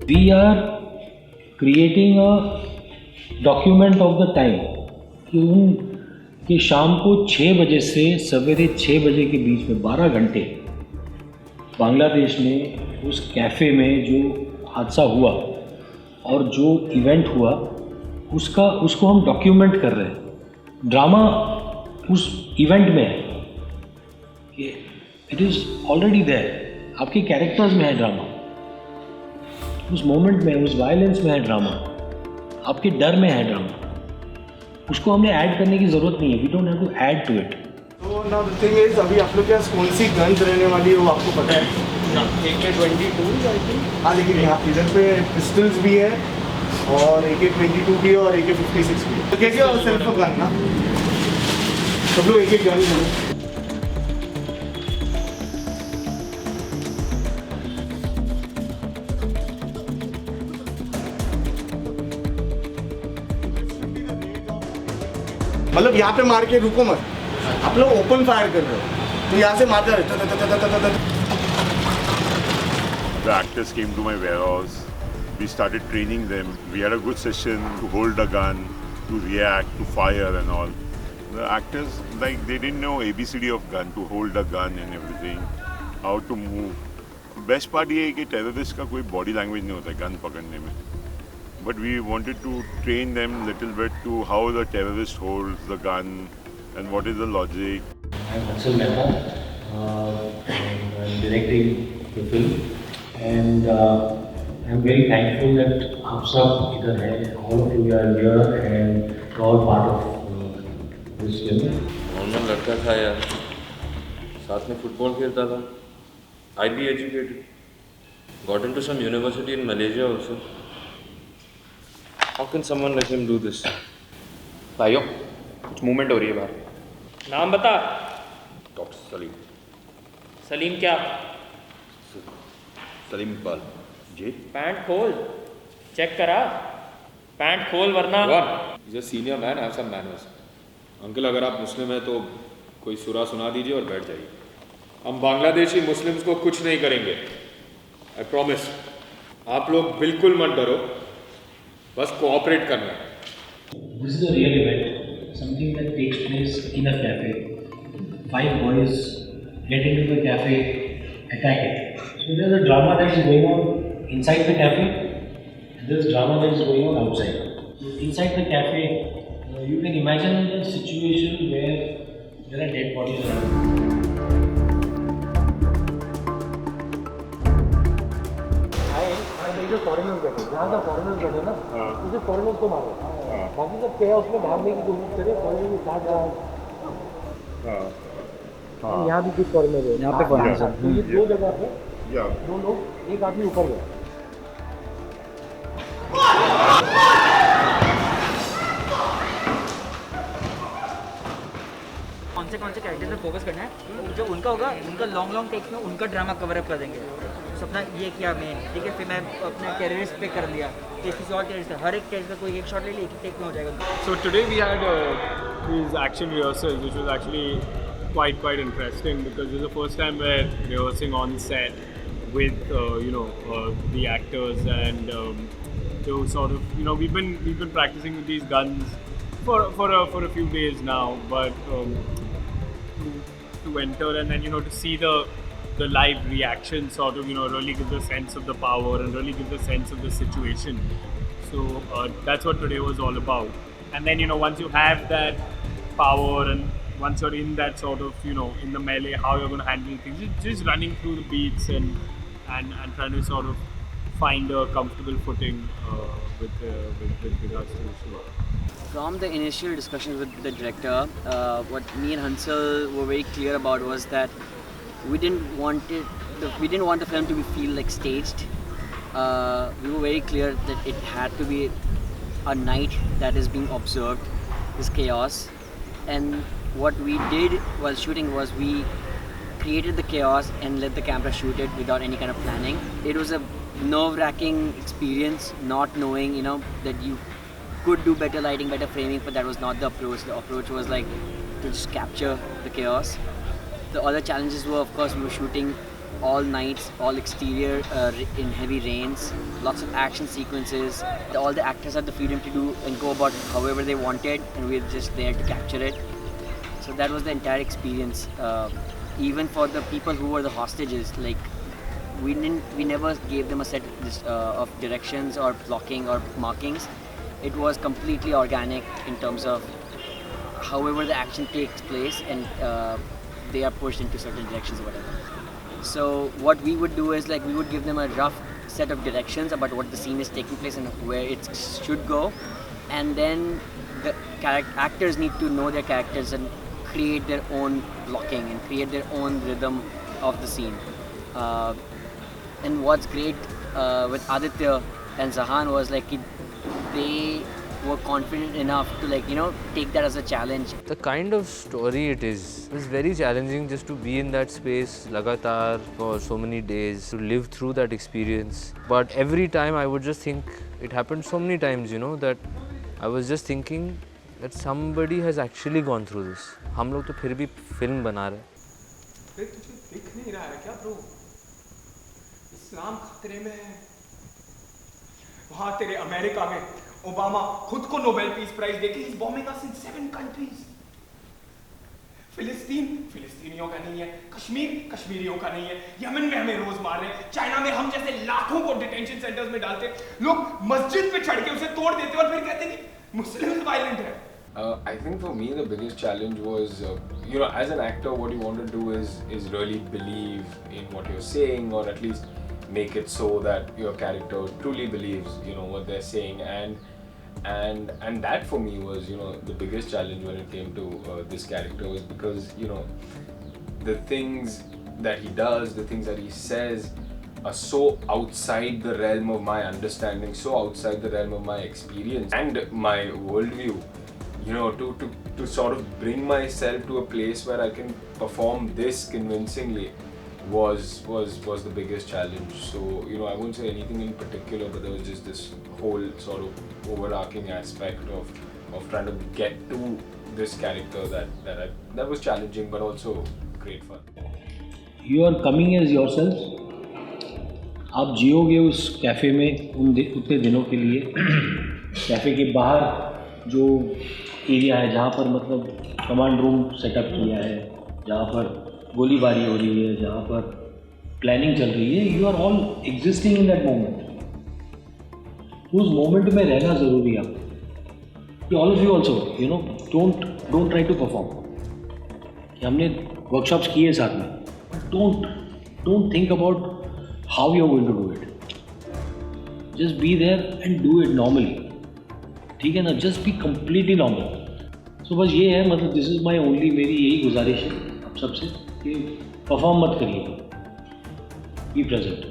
We are creating a document of the time कि शाम को 6 बजे से सवेरे 6 बजे के बीच में 12 घंटे बांग्लादेश में उस कैफ़े में जो हादसा हुआ और जो इवेंट हुआ उसको हम डॉक्यूमेंट कर रहे हैं। ड्रामा उस इवेंट में है, इट इज़ ऑलरेडी देयर, आपके कैरेक्टर्स में है ड्रामा, उस मोमेंट में, उस वायलेंस में है ड्रामा, आपके डर में है ड्रामा। उसको हमने ऐड करने की ज़रूरत नहीं है, we don't have to add to it. तो नाउ द थिंग इज, अभी आप लोग के पास कौन सी गन्स रहने वाली है वो आपको पता है? AK-22 I think. हाँ, लेकिन यहाँ इधर पे पिस्टल्स भी है और AK-22 भी है और AK-56 भी है। तो कैसे और सेल्फ गन ना, सब लोग एक गन ले। मतलब यहाँ पे मार के रुको मत, आप लोग ओपन फायर कर रहे हो तो यहाँ से मारते रहे। The actors came to my warehouse. We started training them. We had a good session to hold a gun, to react, to fire and all. The actors, like, they didn't know ABCD of gun, to hold a gun and everything, how to move. Best part ये है कि terrorist का कोई body language नहीं होता है gun पकड़ने में. But we wanted to train them little bit to how the terrorist holds the gun and what is the logic. I'm Hansal Mehta, and I'm directing the film, and I'm very thankful that आप सब इधर हैं, all of you are here and all part of this film. Normal लड़का था यार, साथ में football खेलता था, IB educated, got into some university in Malaysia also. How can someone like him do this? भाइयों, कुछ मूवमेंट हो रही है बाहर। नाम बता। डॉक्टर सलीम। सलीम क्या? सलीम इकबाल जी। पैंट खोल, चेक करा, पैंट खोल वरना। Is a senior man, have some manners. Uncle, अगर आप मुस्लिम हैं तो कोई सूरा सुना दीजिए और बैठ जाइए। हम बांग्लादेशी मुस्लिम्स को कुछ नहीं करेंगे, आई प्रॉमिस। आप लोग बिल्कुल मत डरो, बस कोऑपरेट करना है। This is a real event, something that takes place in a cafe. 5 boys get into the cafe, attack it. So there's a drama that is going on inside the cafe, and there's drama that is going on outside. So inside the cafe, you can imagine a situation where there are dead bodies around. जो foreigners बैठे, जहाँ का foreigners बैठे ना, उसे foreigners को मारो, बाकी सब क्या उसमें भागने की कोशिश करे, फॉरेनर के साथ जाओ। यहाँ भी कुछ फॉरेनर है, यहाँ पे फॉरेनर्स हैं, तो ये 2 जगह पे 2 लोग, एक आदमी ऊपर गया। कौन से कैरेक्टर पे फोकस करना है, जो उनका होगा, उनका लॉन्ग टेक्स में उनका ड्रामा कवर अप कर देंगे। सपना ये किया मैं, ठीक है, फिर मैं अपने टेररिस्ट पे कर लिया, किसी और टेररिस्ट, हर एक टेररिस्ट का कोई एक शॉट ले लिया, एक टेक में हो जाएगा। So today we had these action rehearsals, which was actually quite interesting because this is the first time we're rehearsing on set with the actors, and to sort of we've been practicing with these guns for a few days now, but to enter and then to see the live reaction sort of really gives a sense of the power and really gives a sense of the situation. So that's what today was all about. And then once you have that power and once you're in that sort of in the melee, how you're going to handle things, just running through the beats and trying to sort of find a comfortable footing with regards to the show. From the initial discussions with the director, what me and Hansal were very clear about was that we didn't want the film to feel like staged. We were very clear that it had to be a night that is being observed, this chaos. And what we did while shooting was we created the chaos and let the camera shoot it without any kind of planning. It was a nerve-wracking experience, not knowing that you could do better lighting, better framing, but that was not the approach. The approach was like to just capture the chaos. The other challenges were, of course, we were shooting all nights, all exterior in heavy rains, lots of action sequences. All the actors had the freedom to do and go about however they wanted, and we were just there to capture it. So that was the entire experience. Even for the people who were the hostages, like we never gave them a set of directions or blocking or markings. It was completely organic in terms of however the action takes place, and they are pushed into certain directions or whatever. So what we would do is, like, we would give them a rough set of directions about what the scene is taking place and where it should go, and then the actors need to know their characters and create their own blocking and create their own rhythm of the scene. And what's great with Aditya and Zahan was, like, they were confident enough to, like, take that as a challenge. The kind of story it is very challenging, just to be in that space lagatar for so many days, to live through that experience. But every time I would just think, it happened so many times, that I was just thinking that somebody has actually gone through this. हम लोग तो फिर भी film बना रहे हैं। तुझे दिख नहीं रहा है क्या ब्रो? इस्लाम खतरे में है। वहाँ तेरे अमेरिका में ओबामा खुद को नोबेल पीस प्राइज देके he's bombing us in 7 countries. फिलिस्तीनियों का नहीं है, कश्मीरियों का नहीं है, यमन में हमें रोज मार रहे हैं, चाइना में हम जैसे लाखों को डिटेंशन सेंटर्स में डालते, लोग मस्जिद पे चढ़ के उसे तोड़ देते और फिर कहते हैं कि मुस्लिम्स वायलेंट है। I think for me the biggest challenge was, as an actor, what you want to do is really believe in what you're saying, or at least make it so that your character truly believes, what they're saying, and that for me was, the biggest challenge when it came to this character, was because, the things that he does, the things that he says, are so outside the realm of my understanding, so outside the realm of my experience and my worldview. To sort of bring myself to a place where I can perform this convincingly was the biggest challenge. So, I won't say anything in particular, but there was just this whole sort of overarching aspect of trying to get to this character that was challenging, but also great fun. You are coming as yourself. आप जियोगे उस cafe में उतने दिनों के लिए। Cafe के बाहर जो एरिया है, जहाँ पर मतलब कमांड रूम सेटअप किया है, जहाँ पर गोलीबारी हो रही है, जहाँ पर प्लानिंग चल रही है, you are all existing in that moment. उस मोमेंट में रहना ज़रूरी है आपको। All of you also don't try to perform. हमने वर्कशॉप्स किए साथ में, but don't think about how you are going to do it. Just be there and do it normally, ठीक है ना? Just be completely normal. So बस ये है, मतलब दिस इज़ माई ओनली, मेरी यही गुजारिश है आप सबसे कि परफॉर्म मत करिए, बी प्रेजेंट।